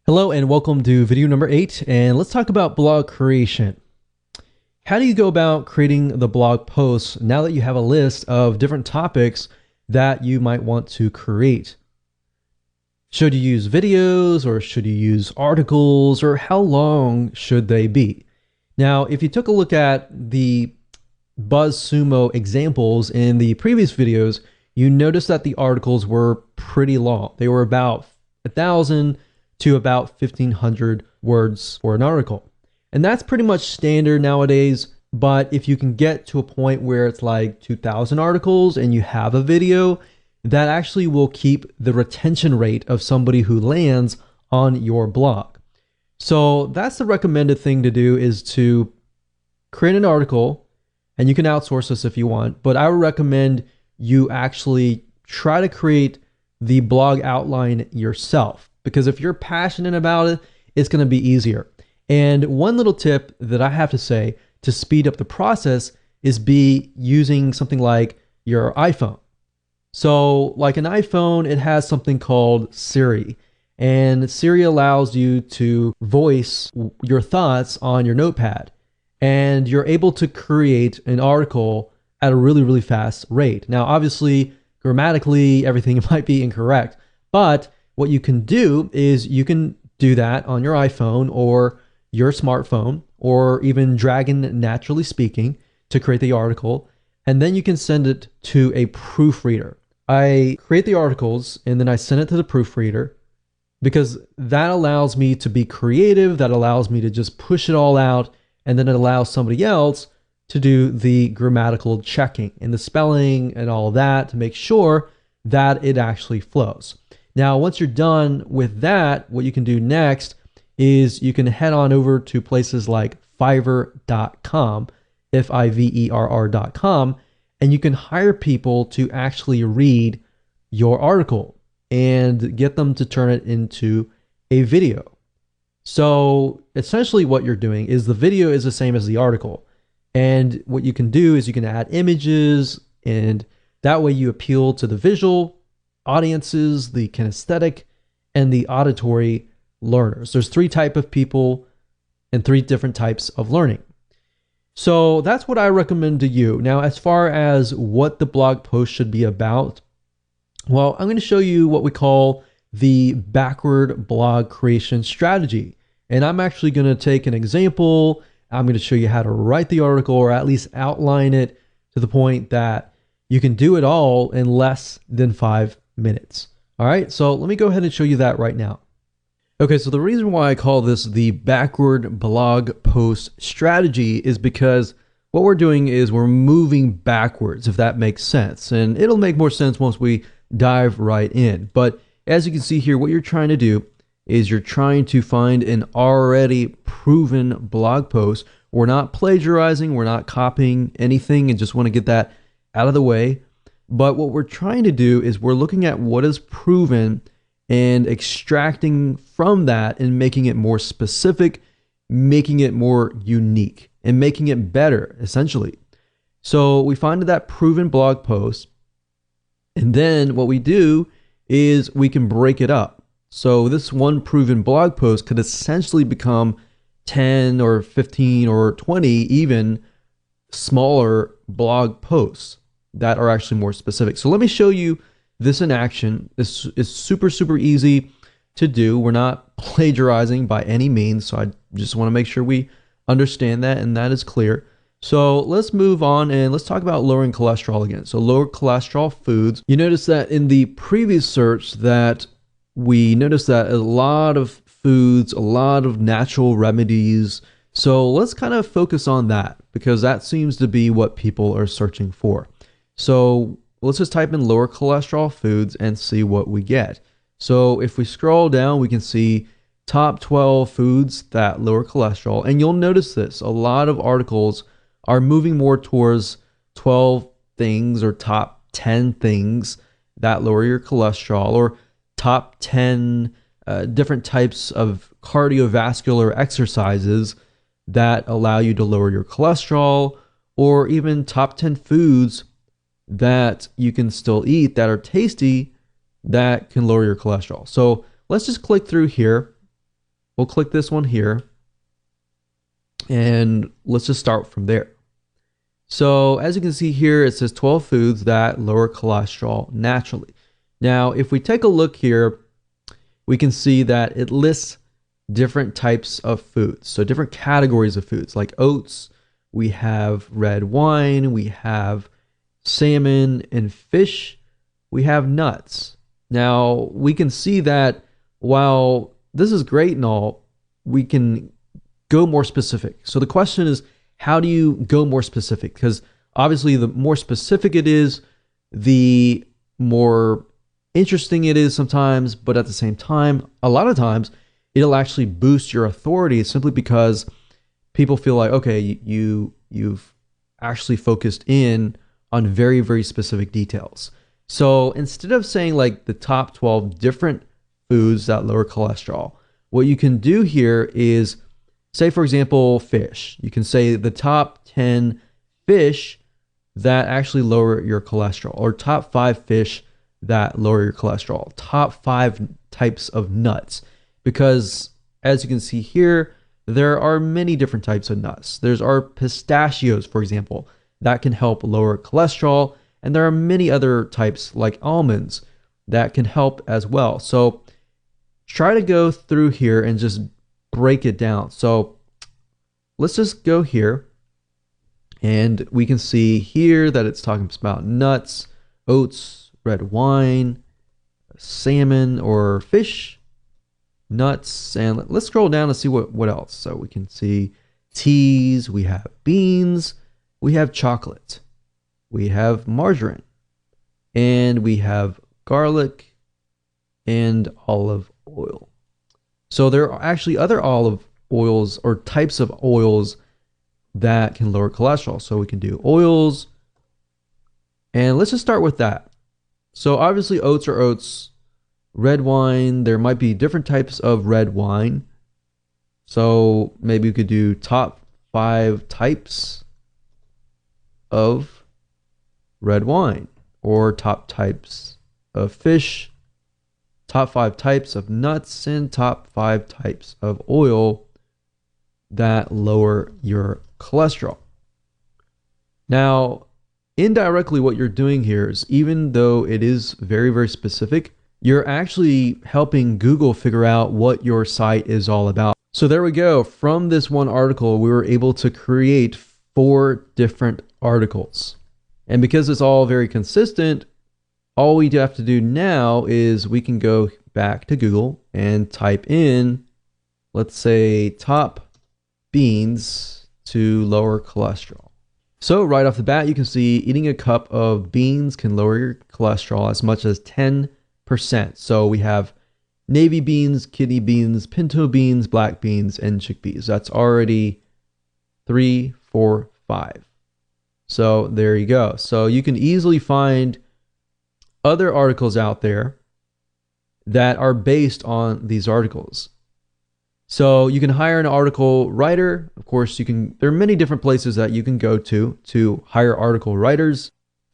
Hello and welcome to video number 8, and let's talk about blog creation. How do you go about creating the blog posts now that you have a list of different topics that you might want to create? Should you use videos or should you use articles, or how long should they be? Now, if you took a look at the BuzzSumo examples in the previous videos, you notice that the articles were pretty long. They were about 1,000 to about 1,500 words for an article. And that's pretty much standard nowadays. But if you can get to a point where it's like 2,000 articles and you have a video, that actually will keep the retention rate of somebody who lands on your blog. So that's the recommended thing to do, is to create an article, and you can outsource this if you want, but I would recommend you actually try to create the blog outline yourself, because if you're passionate about it, it's going to be easier. And one little tip that I have to say to speed up the process is be using something like your iPhone. So like an iPhone, it has something called Siri, and Siri allows you to voice your thoughts on your notepad, and you're able to create an article at a really, really fast rate. Now, obviously, grammatically, everything might be incorrect, but what you can do is you can do that on your iPhone or your smartphone, or even Dragon Naturally Speaking, to create the article, and then you can send it to a proofreader. I create the articles and then I send it to the proofreader, because that allows me to be creative, that allows me to just push it all out, and then it allows somebody else to do the grammatical checking and the spelling and all that to make sure that it actually flows. Now, once you're done with that, what you can do next is you can head on over to places like Fiverr.com, Fiverr.com, and you can hire people to actually read your article and get them to turn it into a video. So essentially what you're doing is the video is the same as the article. And what you can do is you can add images, and that way you appeal to the visual audiences, the kinesthetic, and the auditory learners. There's 3 types of people and 3 different types of learning. So that's what I recommend to you. Now, as far as what the blog post should be about, well, I'm going to show you what we call the backward blog creation strategy. And I'm actually going to take an example. I'm going to show you how to write the article, or at least outline it to the point that you can do it all in less than 5 minutes. All right, so let me go ahead and show you that right now. Okay, so the reason why I call this the backward blog post strategy is because what we're doing is we're moving backwards, if that makes sense. And it'll make more sense once we dive right in. But as you can see here, what you're trying to do is you're trying to find an already proven blog post. We're not plagiarizing, we're not copying anything, and just want to get that out of the way. But what we're trying to do is we're looking at what is proven and extracting from that and making it more specific, making it more unique, and making it better, essentially. So we find that proven blog post, and then what we do is we can break it up. So this one proven blog post could essentially become 10 or 15 or 20 even smaller blog posts that are actually more specific. So let me show you this in action. This is super, super easy to do. We're not plagiarizing by any means, so I just want to make sure we understand that and that is clear. So let's move on and let's talk about lowering cholesterol again. So lower cholesterol foods. You notice that in the previous search that we noticed that a lot of foods, a lot of natural remedies. So let's kind of focus on that, because that seems to be what people are searching for. So let's just type in lower cholesterol foods and see what we get. So if we scroll down, we can see top 12 foods that lower cholesterol. And you'll notice this, a lot of articles are moving more towards 12 things or top 10 things that lower your cholesterol, or top 10 different types of cardiovascular exercises that allow you to lower your cholesterol, or even top 10 foods that you can still eat that are tasty that can lower your cholesterol. So let's just click through here we'll click this one here, and let's just start from there. So as you can see here, it says 12 foods that lower cholesterol naturally. Now, if we take a look here, we can see that it lists different types of foods. So different categories of foods like oats, we have red wine, we have salmon and fish, we have nuts. Now, we can see that while this is great and all, we can go more specific. So the question is, how do you go more specific? Because obviously the more specific it is, the more interesting it is sometimes, but at the same time, a lot of times it'll actually boost your authority simply because people feel like, okay, you've actually focused in on very, very specific details. So instead of saying like the top 12 different foods that lower cholesterol, what you can do here is say, for example, fish. You can say the top 10 fish that actually lower your cholesterol, or top 5 fish that lower your cholesterol, top 5 types of nuts. Because as you can see here, there are many different types of nuts. There's our pistachios, for example, that can help lower cholesterol. And there are many other types like almonds that can help as well. So try to go through here and just break it down. So let's just go here, and we can see here that it's talking about nuts, oats, red wine, salmon or fish, nuts, and let's scroll down and see what else. So we can see teas, we have beans, we have chocolate, we have margarine, and we have garlic and olive oil. So there are actually other olive oils or types of oils that can lower cholesterol. So we can do oils, and let's just start with that. So obviously oats are oats, red wine, there might be different types of red wine. So maybe we could do top 5 types of red wine, or top types of fish, top 5 types of nuts, and top 5 types of oil that lower your cholesterol. Now, indirectly, what you're doing here is, even though it is very, very specific, you're actually helping Google figure out what your site is all about. So there we go. From this one article, we were able to create 4 different articles. And because it's all very consistent, all we have to do now is we can go back to Google and type in, let's say, top beans to lower cholesterol. So right off the bat, you can see eating a cup of beans can lower your cholesterol as much as 10%. So we have navy beans, kidney beans, pinto beans, black beans, and chickpeas. That's already 3, 4, 5. So there you go. So you can easily find other articles out there that are based on these articles. So you can hire an article writer. Of course, there are many different places that you can go to hire article writers.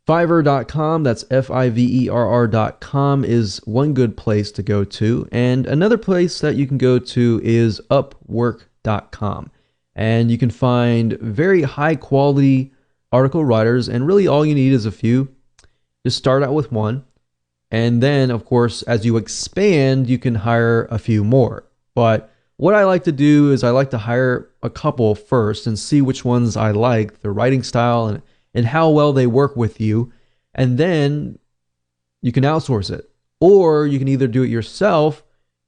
Fiverr.com, that's Fiverr.com, is one good place to go to. And another place that you can go to is Upwork.com. And you can find very high quality article writers, and really all you need is a few. Just start out with one. And then, of course, as you expand, you can hire a few more. But what I like to do is I like to hire a couple first and see which ones I like, their writing style, and how well they work with you. And then you can outsource it. Or you can either do it yourself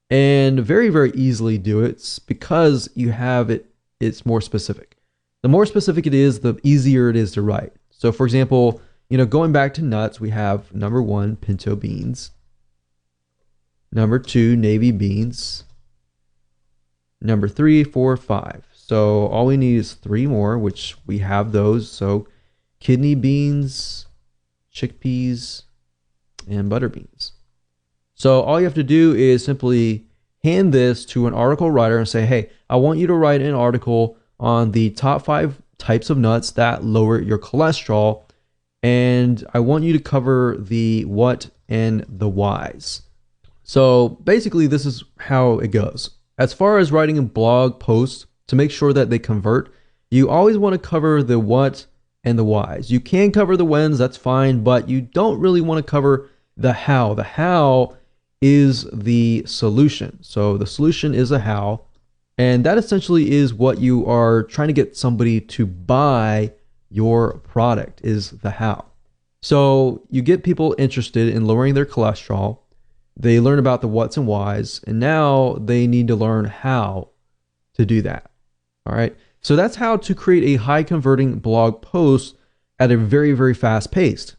and very, very easily do it because you have it's more specific. The more specific it is, the easier it is to write. So for example, going back to nuts, we have number 1, pinto beans. Number 2, navy beans. Number 3, 4, 5. So all we need is 3 more, which we have those. So kidney beans, chickpeas, and butter beans. So all you have to do is simply hand this to an article writer and say, hey, I want you to write an article on the top 5 types of nuts that lower your cholesterol. And I want you to cover the what and the whys. So basically, this is how it goes. As far as writing blog posts to make sure that they convert, you always want to cover the what and the whys. You can cover the whens, that's fine, but you don't really want to cover the how. The how is the solution. So the solution is a how, and that essentially is what you are trying to get somebody to buy your product, is the how. So you get people interested in lowering their cholesterol. They learn about the what's and whys, and now they need to learn how to do that. All right. So that's how to create a high converting blog post at a very, very fast pace.